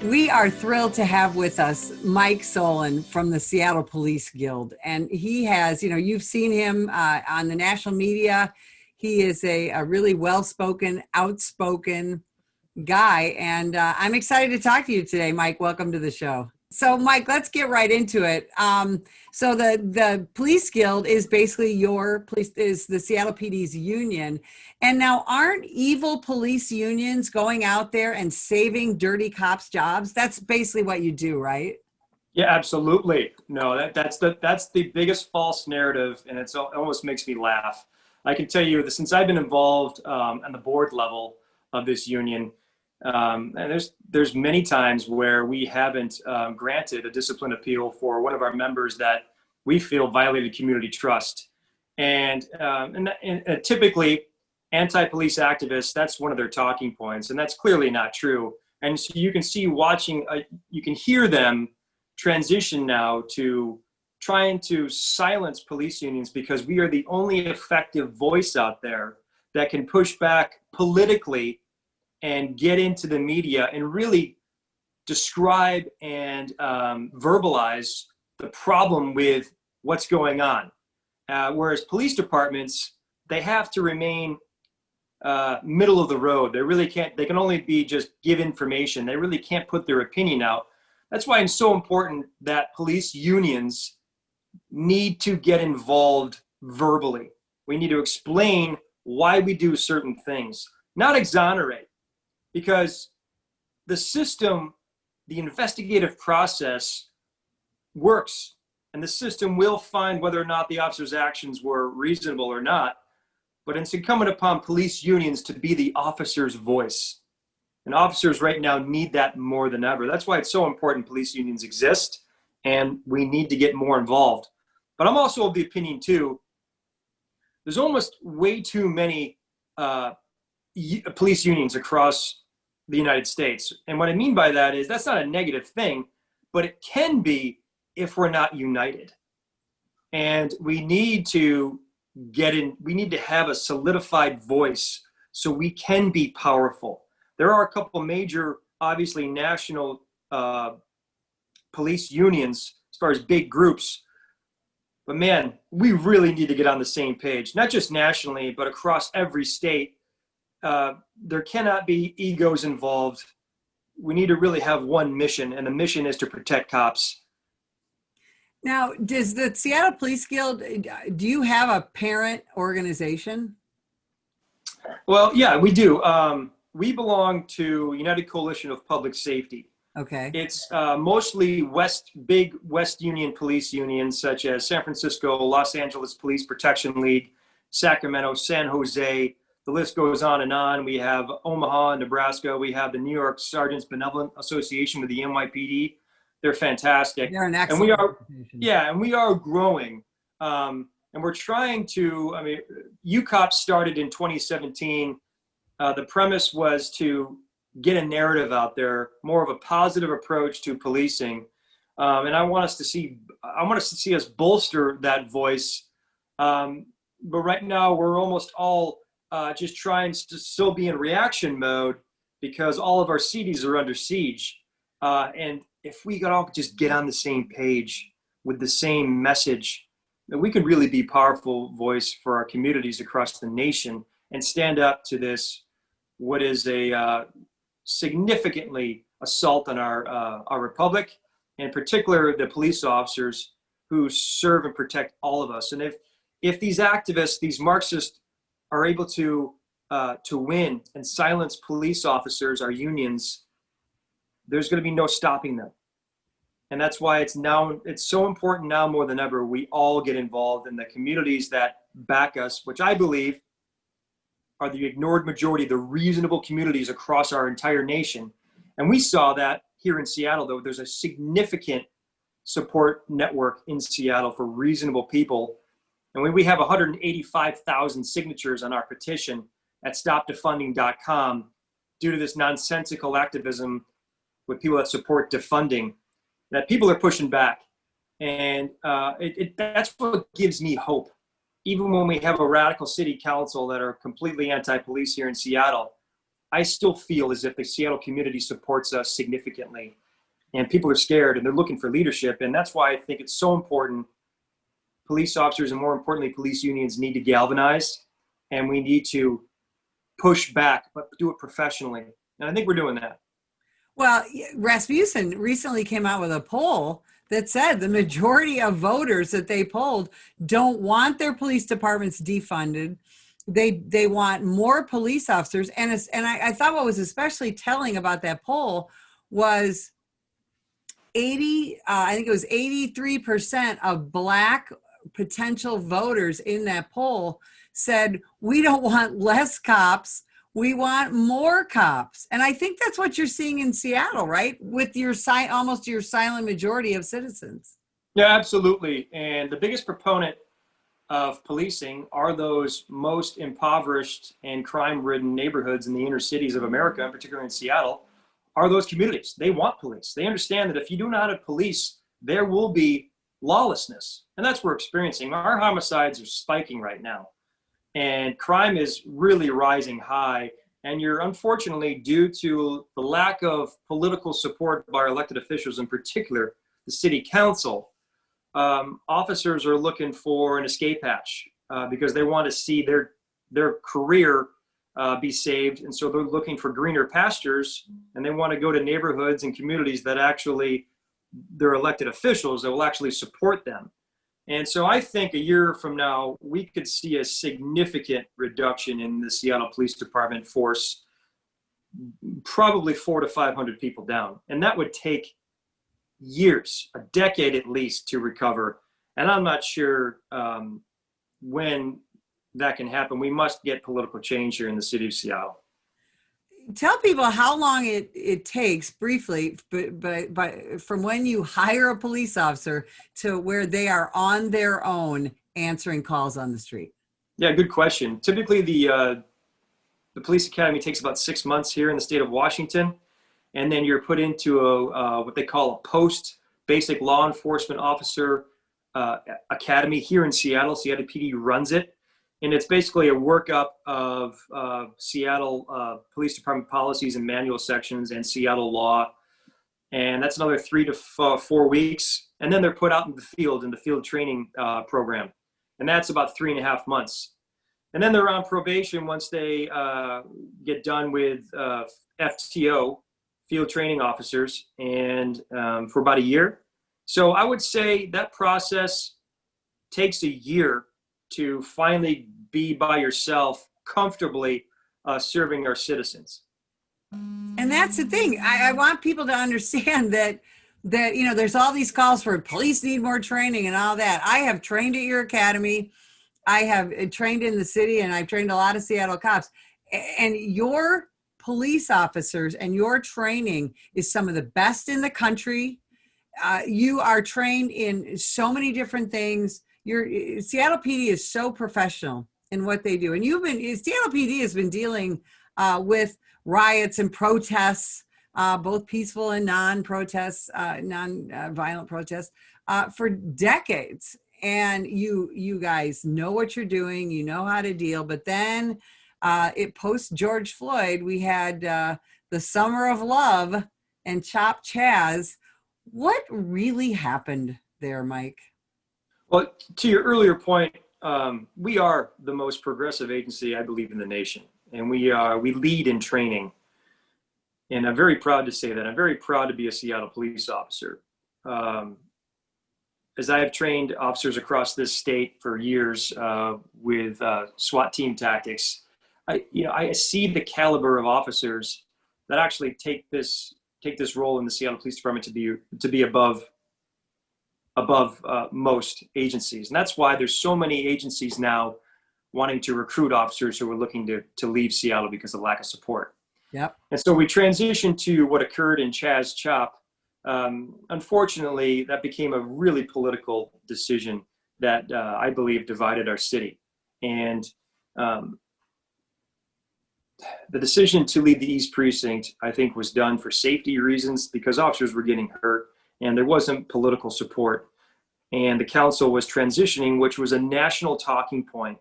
We are thrilled to have with us Mike Solan from the Seattle Police Guild. And he has, you've seen him on the national media. He is a really well-spoken, outspoken guy. And I'm excited to talk to you today, Mike. Welcome to the show. So, Mike, let's get right into it. So the Police Guild is basically is the Seattle PD's union. And now aren't evil police unions going out there and saving dirty cops' jobs? That's basically what you do, right? Yeah, absolutely. No, that's the biggest false narrative, and it almost makes me laugh. I can tell you that since I've been involved on the board level of this union, and there's many times where we haven't granted a discipline appeal for one of our members that we feel violated community trust, and typically anti-police activists, that's one of their talking points, and that's clearly not true. And so you can see you can hear them transition now to trying to silence police unions because we are the only effective voice out there that can push back politically and get into the media and really describe and verbalize the problem with what's going on. Whereas police departments, they have to remain middle of the road. They can only be just give information. They really can't put their opinion out. That's why it's so important that police unions need to get involved verbally. We need to explain why we do certain things, not exonerate. Because the system, the investigative process works, and the system will find whether or not the officer's actions were reasonable or not. But it's incumbent upon police unions to be the officer's voice. And officers right now need that more than ever. That's why it's so important police unions exist, and we need to get more involved. But I'm also of the opinion, too, there's almost way too many police unions across the United States. And what I mean by that is that's not a negative thing, but it can be if we're not united. And we need to have a solidified voice so we can be powerful. There are a couple major, obviously, national police unions as far as big groups. But man, we really need to get on the same page, not just nationally, but across every state. There cannot be egos involved. We need to really have one mission, and the mission is to protect cops. Now, does the Seattle Police Guild, do you have a parent organization? Well, yeah, we do. We belong to United Coalition of Public Safety. Okay. It's mostly big West Union police unions, such as San Francisco, Los Angeles Police Protection League, Sacramento, San Jose. The list goes on and on. We have Omaha, Nebraska. We have the New York Sergeants Benevolent Association with the NYPD. They're fantastic. They're an excellent organization. Yeah, and we are growing. And we're trying to, UCOP started in 2017. The premise was to get a narrative out there, more of a positive approach to policing. And I want us to see us bolster that voice. But right now we're almost all just trying to still be in reaction mode because all of our cities are under siege. And if we could all just get on the same page with the same message, then we could really be a powerful voice for our communities across the nation and stand up to this, what is a significantly assault on our republic, and in particular the police officers who serve and protect all of us. And if these activists, these Marxists, are able to win and silence police officers, our unions, there's going to be no stopping them. And that's why it's so important now more than ever, we all get involved in the communities that back us, which I believe are the ignored majority, the reasonable communities across our entire nation. And we saw that here in Seattle, though. There's a significant support network in Seattle for reasonable people. And when we have 185,000 signatures on our petition at stopdefunding.com due to this nonsensical activism with people that support defunding, that people are pushing back. And that's what gives me hope. Even when we have a radical city council that are completely anti-police here in Seattle, I still feel as if the Seattle community supports us significantly, and people are scared and they're looking for leadership. And that's why I think it's so important. Police officers, and more importantly, police unions, need to galvanize, and we need to push back, but do it professionally. And I think we're doing that. Well, Rasmussen recently came out with a poll that said the majority of voters that they polled don't want their police departments defunded. They want more police officers. And I thought what was especially telling about that poll was I think it was 83% of Black potential voters in that poll said, we don't want less cops, we want more cops. And I think that's what you're seeing in Seattle, right? With your almost your silent majority of citizens. Yeah, absolutely. And the biggest proponent of policing are those most impoverished and crime-ridden neighborhoods in the inner cities of America, and particularly in Seattle, are those communities. They want police. They understand that if you do not have police, there will be lawlessness. And that's what we're experiencing. Our homicides are spiking right now, and crime is really rising high. And you're, unfortunately, due to the lack of political support by our elected officials, in particular the city council, officers are looking for an escape hatch because they want to see their career be saved. And so they're looking for greener pastures, and they want to go to neighborhoods and communities that actually, their elected officials that will actually support them. And so I think a year from now, we could see a significant reduction in the Seattle Police Department force, probably 400 to 500 people down. And that would take years, a decade at least, to recover. And I'm not sure when that can happen. We must get political change here in the city of Seattle. Tell people how long it takes briefly, but from when you hire a police officer to where they are on their own answering calls on the street. Yeah, good question. Typically the police academy takes about 6 months here in the state of Washington. And then you're put into what they call a post basic law enforcement officer academy here in Seattle. Seattle PD runs it. And it's basically a workup of Seattle Police Department policies and manual sections and Seattle law. And that's another 3 to 4 weeks. And then they're put out in the field training program. And that's about 3.5 months. And then they're on probation once they get done with FTO, field training officers, and for about a year. So I would say that process takes a year to finally be by yourself comfortably serving our citizens. And that's the thing. I want people to understand that there's all these calls for police need more training and all that. I have trained at your academy. I have trained in the city, and I've trained a lot of Seattle cops. And your police officers and your training is some of the best in the country. You are trained in so many different things. Seattle PD is so professional in what they do. And Seattle PD has been dealing with riots and protests, both peaceful and non-protests, non-violent protests, for decades. And you guys know what you're doing, you know how to deal. But then post George Floyd, we had the Summer of Love and Chop Chaz. What really happened there, Mike? Well, to your earlier point, we are the most progressive agency, I believe, in the nation, and we lead in training. And I'm very proud to say that. I'm very proud to be a Seattle police officer. As I have trained officers across this state for years with SWAT team tactics, I see the caliber of officers that actually take this role in the Seattle Police Department to be above most agencies. And that's why there's so many agencies now wanting to recruit officers who are looking to leave Seattle because of lack of support. Yep. And so we transitioned to what occurred in Chaz Chop. Unfortunately, that became a really political decision that I believe divided our city. And the decision to leave the East Precinct, I think, was done for safety reasons because officers were getting hurt and there wasn't political support. And the council was transitioning, which was a national talking point,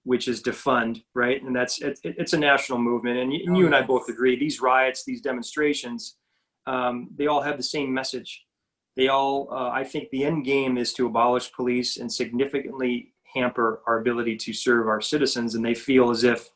which is defund, right? And it's a national movement. And Oh, you and I yes. both agree, these riots, these demonstrations, they all have the same message. They all, I think the end game is to abolish police and significantly hamper our ability to serve our citizens. And they feel as if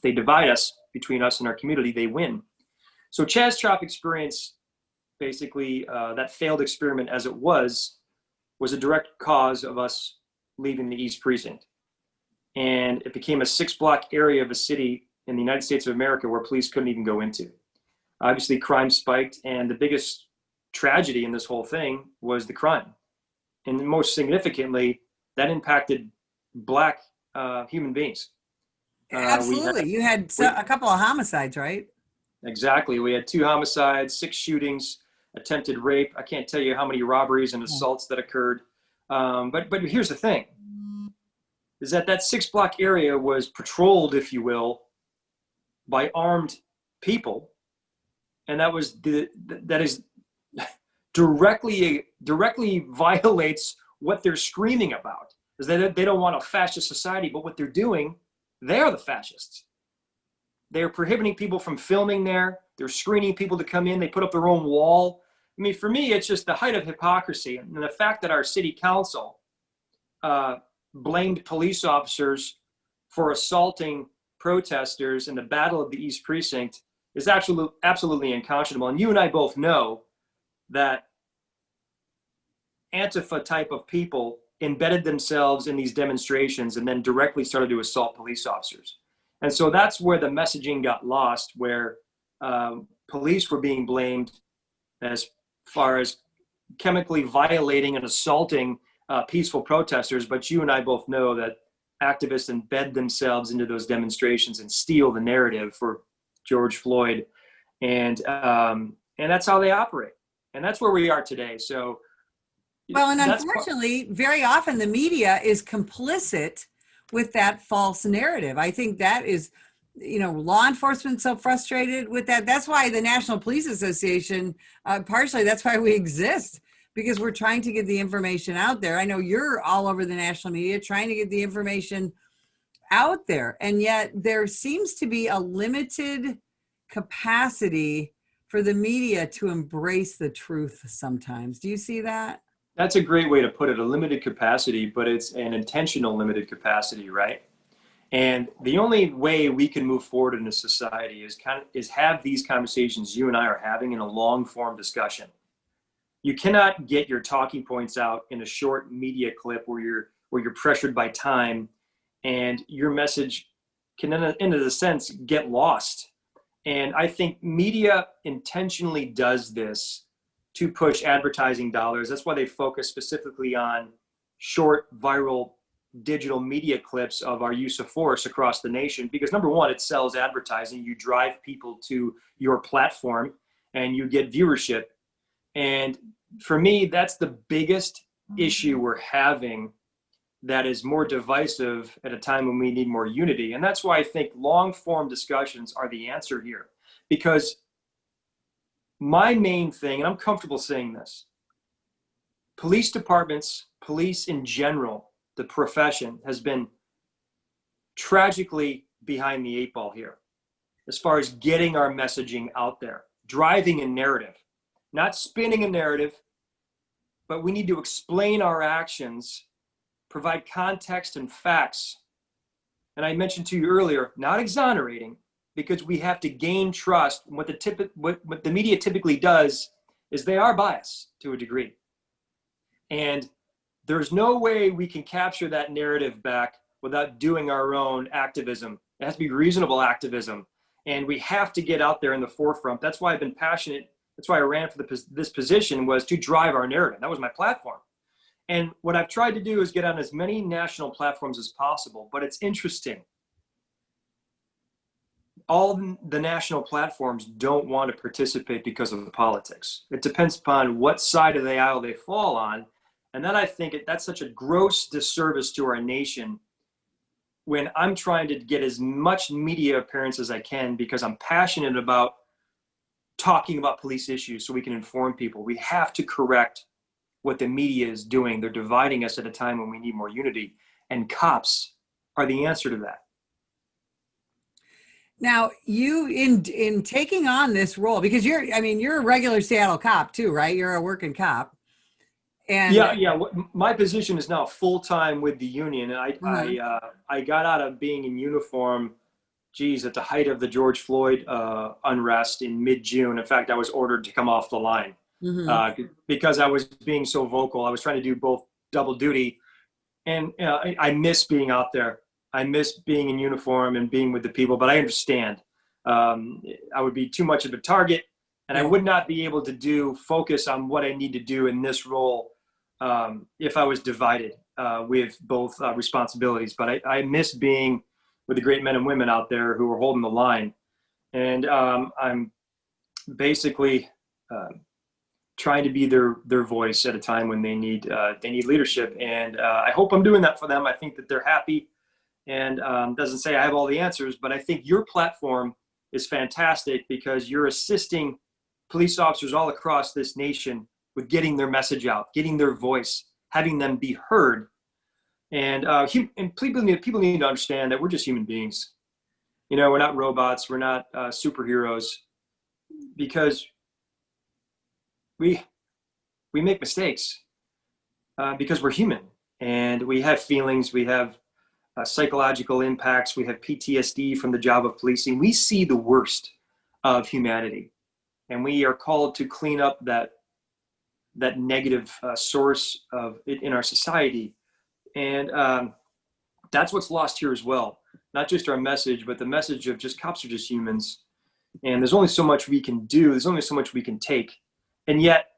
they divide us, between us and our community, they win. So Chaz Chop experience, basically that failed experiment as it was a direct cause of us leaving the East Precinct. And it became a 6-block area of a city in the United States of America where police couldn't even go into. Obviously, crime spiked, and the biggest tragedy in this whole thing was the crime. And most significantly, that impacted Black human beings. Absolutely. You had a couple of homicides, right? Exactly. We had 2 homicides, 6 shootings, attempted rape. I can't tell you how many robberies and assaults that occurred. But here's the thing, is that 6-block area was patrolled, if you will, by armed people. And that is directly violates what they're screaming about, is that they don't want a fascist society, but what they're doing, they're the fascists. They're prohibiting people from filming there. They're screening people to come in. They put up their own wall. I mean, for me, it's just the height of hypocrisy. And the fact that our city council blamed police officers for assaulting protesters in the Battle of the East Precinct is absolutely unconscionable. And you and I both know that Antifa type of people embedded themselves in these demonstrations and then directly started to assault police officers. And so that's where the messaging got lost, where police were being blamed as far as chemically violating and assaulting peaceful protesters. But you and I both know that activists embed themselves into those demonstrations and steal the narrative for George Floyd. And that's how they operate. And that's where we are today. So, well, and unfortunately, very often the media is complicit with that false narrative. I think that is, law enforcement so frustrated with that. That's why the National Police Association, partially, that's why we exist, because we're trying to get the information out there. I know you're all over the national media trying to get the information out there. And yet there seems to be a limited capacity for the media to embrace the truth sometimes. Do you see that? That's a great way to put it, a limited capacity, but it's an intentional limited capacity, right? And the only way we can move forward in a society is have these conversations you and I are having in a long form discussion. You cannot get your talking points out in a short media clip where you're pressured by time, and your message can, in a sense, get lost. And I think media intentionally does this to push advertising dollars. That's why they focus specifically on short, viral, digital media clips of our use of force across the nation. Because number one, it sells advertising. You drive people to your platform and you get viewership. And for me, that's the biggest issue we're having that is more divisive at a time when we need more unity. And that's why I think long form discussions are the answer here. Because my main thing, and I'm comfortable saying this, police departments, police in general, the profession has been tragically behind the 8 ball here as far as getting our messaging out there, driving a narrative, not spinning a narrative, but we need to explain our actions, provide context and facts. And I mentioned to you earlier, not exonerating, because we have to gain trust. What the media typically does is they are biased to a degree. And there's no way we can capture that narrative back without doing our own activism. It has to be reasonable activism. And we have to get out there in the forefront. That's why I've been passionate. That's why I ran for this position, was to drive our narrative. That was my platform. And what I've tried to do is get on as many national platforms as possible. But it's interesting. All the national platforms don't want to participate because of the politics. It depends upon what side of the aisle they fall on. And then I think that's such a gross disservice to our nation when I'm trying to get as much media appearance as I can, because I'm passionate about talking about police issues so we can inform people. We have to correct what the media is doing. They're dividing us at a time when we need more unity. And cops are the answer to that. Now, you in taking on this role, because you're a regular Seattle cop too, right? You're a working cop. And Yeah. My position is now full time with the union, and uh-huh. I got out of being in uniform, geez, at the height of the George Floyd unrest in mid-June. In fact, I was ordered to come off the line Hmm. because I was being so vocal. I was trying to do both double duty, and I miss being out there. I miss being in uniform and being with the people. But I understand I would be too much of a target, and I Yeah. would not be able to focus on what I need to do in this role if I was divided with both responsibilities. But I miss being with the great men and women out there who are holding the line. And I'm basically trying to be their voice at a time when they need leadership. And I hope I'm doing that for them. I think that they're happy, and doesn't say I have all the answers, but I think your platform is fantastic because you're assisting police officers all across this nation with getting their message out, getting their voice, having them be heard. And people need to understand that we're just human beings. You know, we're not robots. We're not superheroes, because we make mistakes because we're human, and we have feelings. We have psychological impacts. We have PTSD from the job of policing. We see the worst of humanity, and we are called to clean up that negative source of it in our society. And that's what's lost here as well. Not just our message, but the message of just cops are just humans. And there's only so much we can do. There's only so much we can take. And yet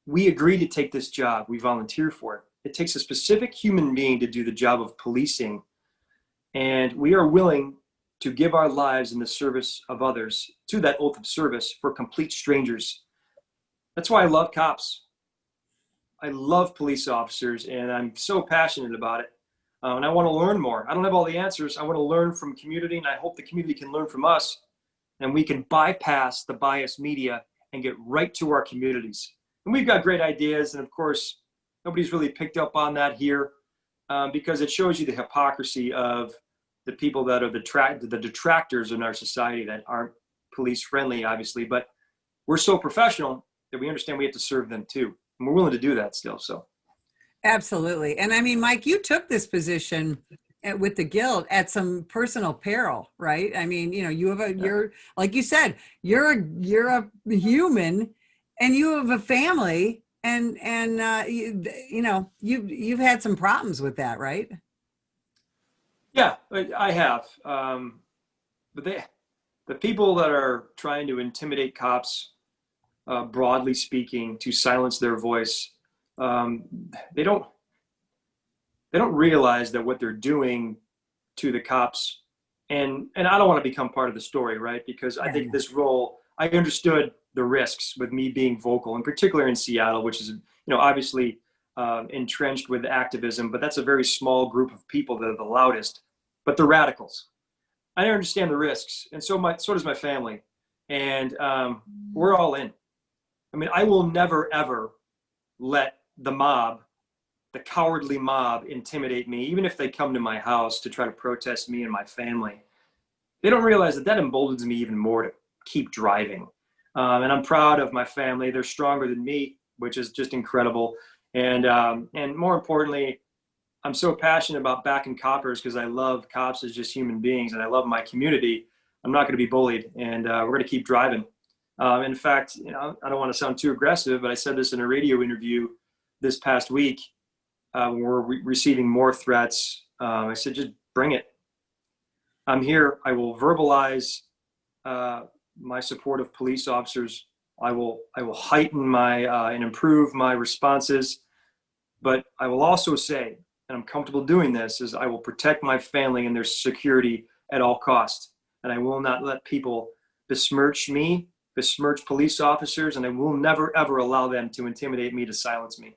we agree to take this job. We volunteer for it. It takes a specific human being to do the job of policing. And we are willing to give our lives in the service of others to that oath of service for complete strangers. That's why I love cops. I love police officers, and I'm so passionate about it. And I want to learn more. I don't have all the answers. I want to learn from community, and I hope the community can learn from us, and we can bypass the biased media and get right to our communities. And we've got great ideas, and of course, nobody's really picked up on that here because it shows you the hypocrisy of the people that are the detractors in our society that aren't police friendly, obviously. But we're so professional that we understand we have to serve them too, and we're willing to do that still. So. Absolutely. And I mean, Mike, you took this position with the guild at some personal peril, right? I mean, you have you're, like you said, you're a human, and you have a family, and you've had some problems with that, right? Yeah, I have. But the people that are trying to intimidate cops, broadly speaking, to silence their voice, they don't realize that what they're doing to the cops, and I don't want to become part of the story, right? Because I think this role, I understood the risks with me being vocal, in particular in Seattle, which is obviously entrenched with activism, but that's a very small group of people that are the loudest, but they're radicals. I understand the risks, and so does my family, and we're all in. I mean, I will never ever let the cowardly mob, intimidate me, even if they come to my house to try to protest me and my family. They don't realize that emboldens me even more to keep driving. And I'm proud of my family. They're stronger than me, which is just incredible. And more importantly, I'm so passionate about backing coppers because I love cops as just human beings, and I love my community. I'm not going to be bullied, and we're going to keep driving. In fact, I don't want to sound too aggressive, but I said this in a radio interview this past week when we're receiving more threats. I said, just bring it. I'm here. I will verbalize my support of police officers. I will heighten my and improve my responses. But I will also say, and I'm comfortable doing this, is I will protect my family and their security at all costs. And I will not let people besmirch me, besmirch police officers, and I will never, ever allow them to intimidate me, to silence me.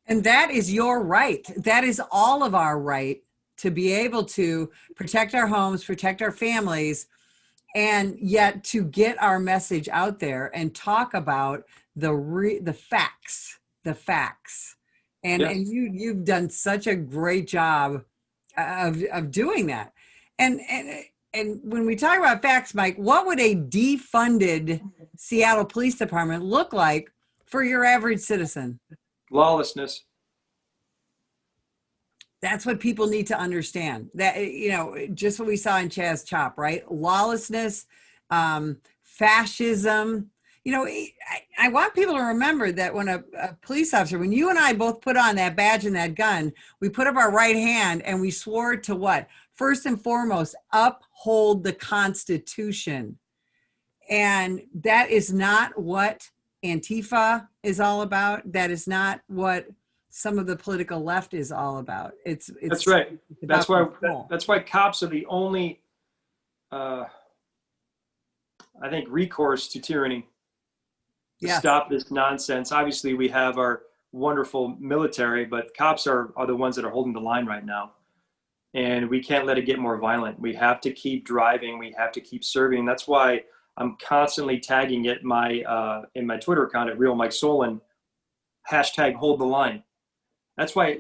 And that is your right. That is all of our right, to be able to protect our homes, protect our families, and yet to get our message out there and talk about the facts. And Yes. and you've done such a great job of doing that. And when we talk about facts, Mike, what would a defunded Seattle Police Department look like for your average citizen? Lawlessness. That's what people need to understand. That, just what we saw in Chaz Chop, right? Lawlessness, fascism. I want people to remember that when a police officer, when you and I both put on that badge and that gun, we put up our right hand and we swore to what? First and foremost, uphold the Constitution. And that is not what Antifa is all about. That is not what some of the political left is all about. That's right. That's why cops are the only, I think, recourse to tyranny to stop this nonsense. Obviously, we have our wonderful military, but cops are the ones that are holding the line right now. And we can't let it get more violent. We have to keep driving. We have to keep serving. That's why I'm constantly tagging it in my Twitter account at Real Mike Solan, hashtag hold the line. That's why,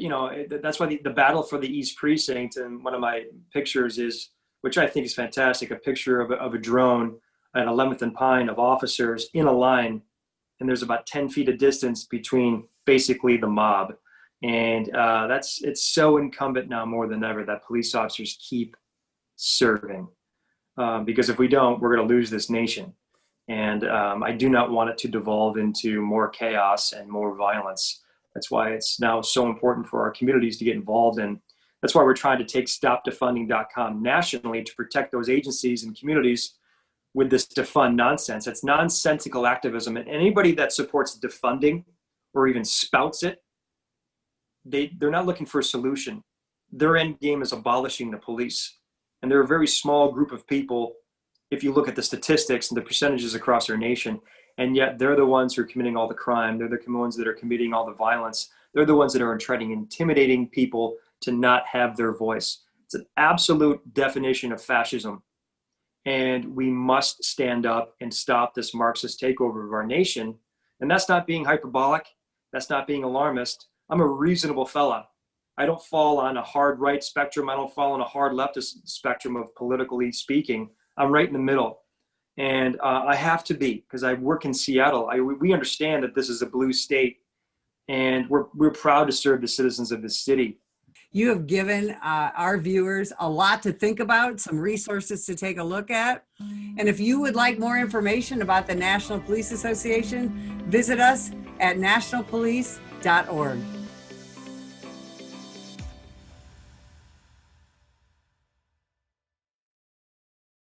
that's why the battle for the East Precinct, and one of my pictures is, which I think is fantastic, a picture of a drone at 11th and Pine of officers in a line, and there's about 10 feet of distance between basically the mob. And it's so incumbent now more than ever that police officers keep serving. Because if we don't, we're going to lose this nation. And I do not want it to devolve into more chaos and more violence. That's why it's now so important for our communities to get involved in. That's why we're trying to take stopdefunding.com nationally to protect those agencies and communities with this defund nonsense. It's nonsensical activism. And anybody that supports defunding or even spouts it, they're not looking for a solution. Their end game is abolishing the police. And they're a very small group of people, if you look at the statistics and the percentages across our nation, and yet they're the ones who are committing all the crime. They're the ones that are committing all the violence. They're the ones that are intimidating people to not have their voice. It's an absolute definition of fascism. And we must stand up and stop this Marxist takeover of our nation. And that's not being hyperbolic. That's not being alarmist. I'm a reasonable fella. I don't fall on a hard right spectrum. I don't fall on a hard leftist spectrum of politically speaking. I'm right in the middle. And I have to be, because I work in Seattle. We understand that this is a blue state, and we're proud to serve the citizens of this city. You have given our viewers a lot to think about, some resources to take a look at. And if you would like more information about the National Police Association, visit us at nationalpolice.org.